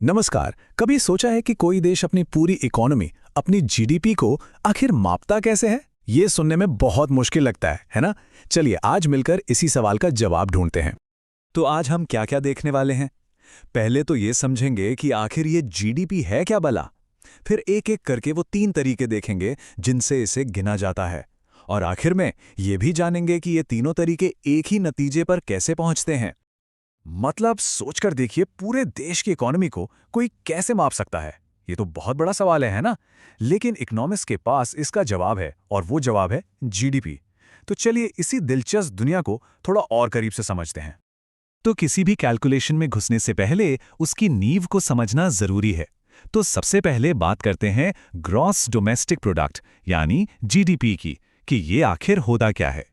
नमस्कार। कभी सोचा है कि कोई देश अपनी पूरी इकोनॉमी, अपनी जीडीपी को आखिर मापता कैसे है? ये सुनने में बहुत मुश्किल लगता है ना? चलिए आज मिलकर इसी सवाल का जवाब ढूंढते हैं। तो आज हम क्या क्या देखने वाले हैं? पहले तो ये समझेंगे कि आखिर ये जीडीपी है क्या भला। फिर एक एक करके वो 3 तरीके देखेंगे जिनसे इसे गिना जाता है। और आखिर में ये भी जानेंगे कि ये तीनों तरीके एक ही नतीजे पर कैसे पहुंचते हैं। मतलब सोचकर देखिए, पूरे देश की इकोनॉमी को कोई कैसे माप सकता है? ये तो बहुत बड़ा सवाल है ना? लेकिन इकोनॉमिस्ट के पास इसका जवाब है, और वो जवाब है जीडीपी। तो चलिए इसी दिलचस्प दुनिया को थोड़ा और करीब से समझते हैं। तो किसी भी कैलकुलेशन में घुसने से पहले उसकी नींव को समझना जरूरी है। तो सबसे पहले बात करते हैं ग्रॉस डोमेस्टिक प्रोडक्ट यानी जीडीपी की, कि ये आखिर होता क्या है।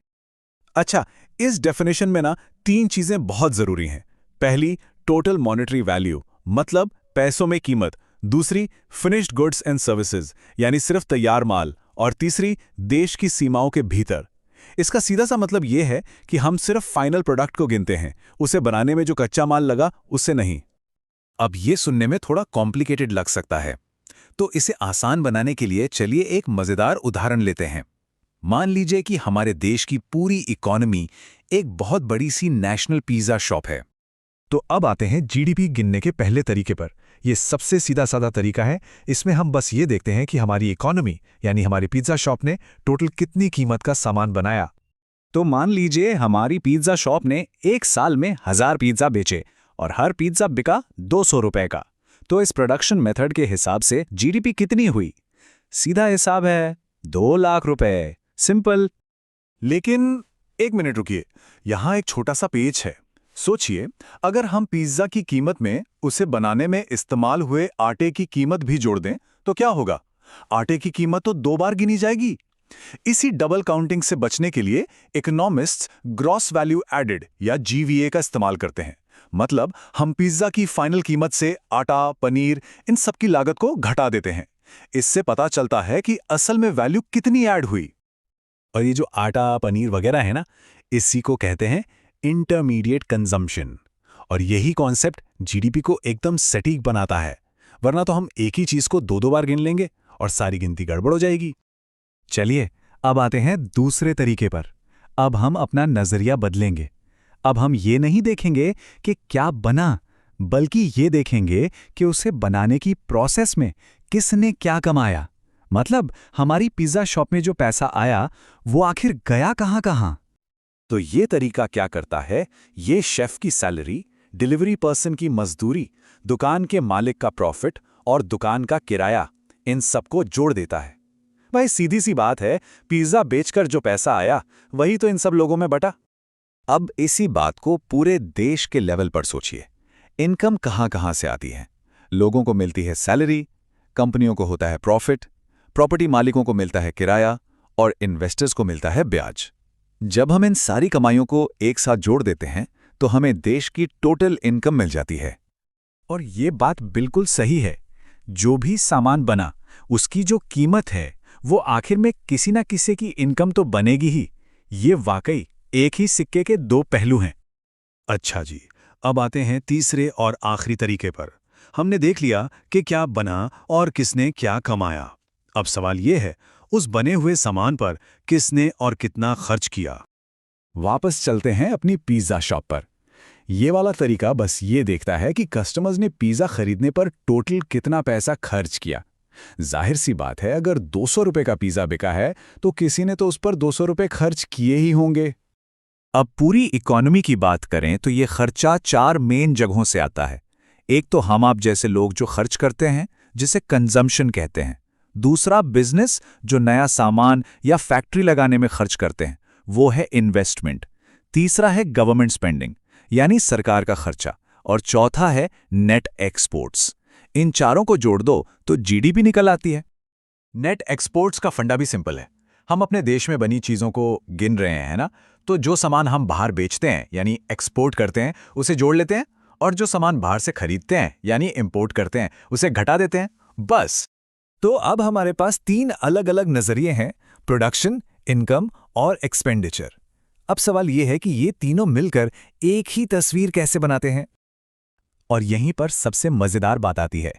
अच्छा, इस डेफिनेशन में ना 3 चीजें बहुत जरूरी हैं। पहली, टोटल मॉनेटरी वैल्यू, मतलब पैसों में कीमत। दूसरी, फिनिश्ड गुड्स एंड सर्विसेज, यानी सिर्फ तैयार माल। और तीसरी, देश की सीमाओं के भीतर। इसका सीधा सा मतलब यह है कि हम सिर्फ फाइनल प्रोडक्ट को गिनते हैं, उसे बनाने में जो कच्चा माल लगा उससे नहीं। अब ये सुनने में थोड़ा कॉम्प्लिकेटेड लग सकता है, तो इसे आसान बनाने के लिए चलिए एक मजेदार उदाहरण लेते हैं। मान लीजिए कि हमारे देश की पूरी इकोनॉमी एक बहुत बड़ी सी नेशनल पिज्जा शॉप है। तो अब आते हैं जीडीपी गिनने के पहले तरीके पर। यह सबसे सीधा साधा तरीका है। इसमें हम बस ये देखते हैं कि हमारी इकोनॉमी यानी हमारी पिज्जा शॉप ने टोटल कितनी कीमत का सामान बनाया। तो मान लीजिए हमारी पिज्जा शॉप ने एक साल में 1000 पिज्जा बेचे और हर पिज्जा बिका 200 रुपए का। तो इस प्रोडक्शन मेथड के हिसाब से जीडीपी कितनी हुई? सीधा हिसाब है, 2 लाख रुपए। सिंपल। लेकिन एक मिनट रुकिए, यहां एक छोटा सा पेच है। सोचिए, अगर हम पिज्जा की कीमत में उसे बनाने में इस्तेमाल हुए आटे की कीमत भी जोड़ दें तो क्या होगा? आटे की कीमत तो 2 बार गिनी जाएगी। इसी डबल काउंटिंग से बचने के लिए इकोनॉमिस्ट्स ग्रॉस वैल्यू एडेड या जीवीए का इस्तेमाल करते हैं। मतलब हम पिज्जा की फाइनल कीमत से आटा, पनीर, इन सब की लागत को घटा देते हैं। इससे पता चलता है कि असल में वैल्यू कितनी ऐड हुई। और ये जो आटा, पनीर वगैरह है ना, इसी को कहते हैं इंटरमीडिएट कंजम्पशन। और यही कॉन्सेप्ट जीडीपी को एकदम सटीक बनाता है। वरना तो हम एक ही चीज को 2-2 बार गिन लेंगे और सारी गिनती गड़बड़ हो जाएगी। चलिए अब आते हैं दूसरे तरीके पर। अब हम अपना नजरिया बदलेंगे। अब हम ये नहीं देखेंगे कि क्या बना, बल्कि ये देखेंगे कि उसे बनाने की प्रोसेस में किसने क्या कमाया। मतलब हमारी पिज्जा शॉप में जो पैसा आया वो आखिर गया कहां कहां। तो ये तरीका क्या करता है? ये शेफ की सैलरी, डिलीवरी पर्सन की मजदूरी, दुकान के मालिक का प्रॉफिट और दुकान का किराया, इन सबको जोड़ देता है। भाई सीधी सी बात है, पिज्जा बेचकर जो पैसा आया वही तो इन सब लोगों में बटा। अब इसी बात को पूरे देश के लेवल पर सोचिए। इनकम कहां कहां से आती है? लोगों को मिलती है सैलरी, कंपनियों को होता है प्रॉफिट, प्रॉपर्टी मालिकों को मिलता है किराया और इन्वेस्टर्स को मिलता है ब्याज। जब हम इन सारी कमाइयों को एक साथ जोड़ देते हैं तो हमें देश की टोटल इनकम मिल जाती है। और ये बात बिल्कुल सही है। जो भी सामान बना उसकी जो कीमत है वो आखिर में किसी ना किसी की इनकम तो बनेगी ही। ये वाकई एक ही सिक्के के 2 पहलू हैं। अच्छा जी, अब आते हैं तीसरे और आखिरी तरीके पर। हमने देख लिया कि क्या बना और किसने क्या कमाया। अब सवाल यह है, उस बने हुए सामान पर किसने और कितना खर्च किया। वापस चलते हैं अपनी पिज्जा शॉप पर। ये वाला तरीका बस ये देखता है कि कस्टमर्स ने पिज्जा खरीदने पर टोटल कितना पैसा खर्च किया। जाहिर सी बात है, अगर 200 रुपए का पिज्जा बिका है तो किसी ने तो उस पर 200 रुपए खर्च किए ही होंगे। अब पूरी इकोनॉमी की बात करें तो ये खर्चा 4 मेन जगहों से आता है। एक तो हम आप जैसे लोग जो खर्च करते हैं, जिसे कंजम्पशन कहते हैं। दूसरा बिजनेस जो नया सामान या फैक्ट्री लगाने में खर्च करते हैं, वो है इन्वेस्टमेंट। तीसरा है गवर्नमेंट स्पेंडिंग यानी सरकार का खर्चा। और चौथा है नेट एक्सपोर्ट्स। इन चारों को जोड़ दो तो जीडीपी निकल आती है। नेट एक्सपोर्ट्स का फंडा भी सिंपल है। हम अपने देश में बनी चीजों को गिन रहे हैं ना, तो जो सामान हम बाहर बेचते हैं यानी एक्सपोर्ट करते हैं उसे जोड़ लेते हैं, और जो सामान बाहर से खरीदते हैं यानी इंपोर्ट करते हैं उसे घटा देते हैं, बस। तो अब हमारे पास 3 अलग अलग नजरिए हैं, प्रोडक्शन, इनकम और एक्सपेंडिचर। अब सवाल यह है कि ये तीनों मिलकर एक ही तस्वीर कैसे बनाते हैं। और यहीं पर सबसे मजेदार बात आती है।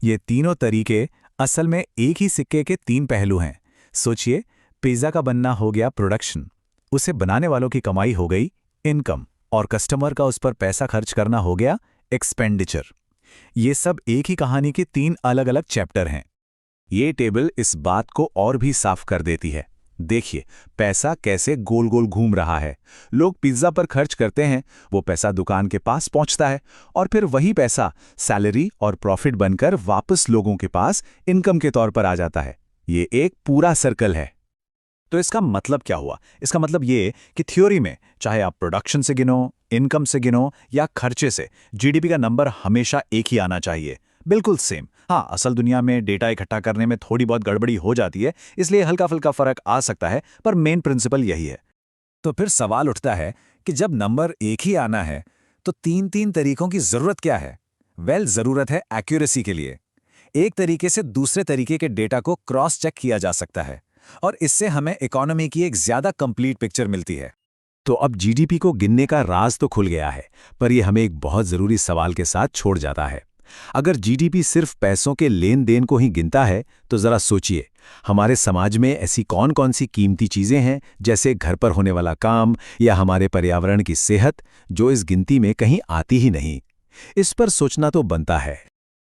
ये तीनों तरीके असल में एक ही सिक्के के तीन पहलू हैं। सोचिए, पिज्जा का बनना हो गया प्रोडक्शन, उसे बनाने वालों की कमाई हो गई इनकम, और कस्टमर का उस पर पैसा खर्च करना हो गया एक्सपेंडिचर। ये सब एक ही कहानी के तीन अलग अलग चैप्टर हैं। ये टेबल इस बात को और भी साफ कर देती है। देखिए, पैसा कैसे गोल गोल घूम रहा है। लोग पिज्जा पर खर्च करते हैं, वो पैसा दुकान के पास पहुंचता है, और फिर वही पैसा सैलरी और प्रॉफिट बनकर वापस लोगों के पास इनकम के तौर पर आ जाता है। ये एक पूरा सर्कल है। तो इसका मतलब क्या हुआ? इसका मतलब ये कि थ्योरी में चाहे आप प्रोडक्शन से गिनो, इनकम से गिनो या खर्चे से, जीडीपी का नंबर हमेशा एक ही आना चाहिए, बिल्कुल सेम। हाँ, असल दुनिया में डेटा इकट्ठा करने में थोड़ी बहुत गड़बड़ी हो जाती है, इसलिए हल्का फुल्का फर्क आ सकता है, पर मेन प्रिंसिपल यही है। तो फिर सवाल उठता है कि जब नंबर एक ही आना है तो तीन तीन तरीकों की जरूरत क्या है? जरूरत है एक्यूरेसी के लिए। एक तरीके से दूसरे तरीके के डेटा को क्रॉस चेक किया जा सकता है, और इससे हमें इकोनॉमी की एक ज्यादा कंप्लीट पिक्चर मिलती है। तो अब जीडीपी को गिनने का राज तो खुल गया है, पर यह हमें एक बहुत जरूरी सवाल के साथ छोड़ जाता है। अगर जीडीपी सिर्फ पैसों के लेन देन को ही गिनता है, तो जरा सोचिए, हमारे समाज में ऐसी कौन कौन सी कीमती चीजें हैं, जैसे घर पर होने वाला काम या हमारे पर्यावरण की सेहत, जो इस गिनती में कहीं आती ही नहीं। इस पर सोचना तो बनता है।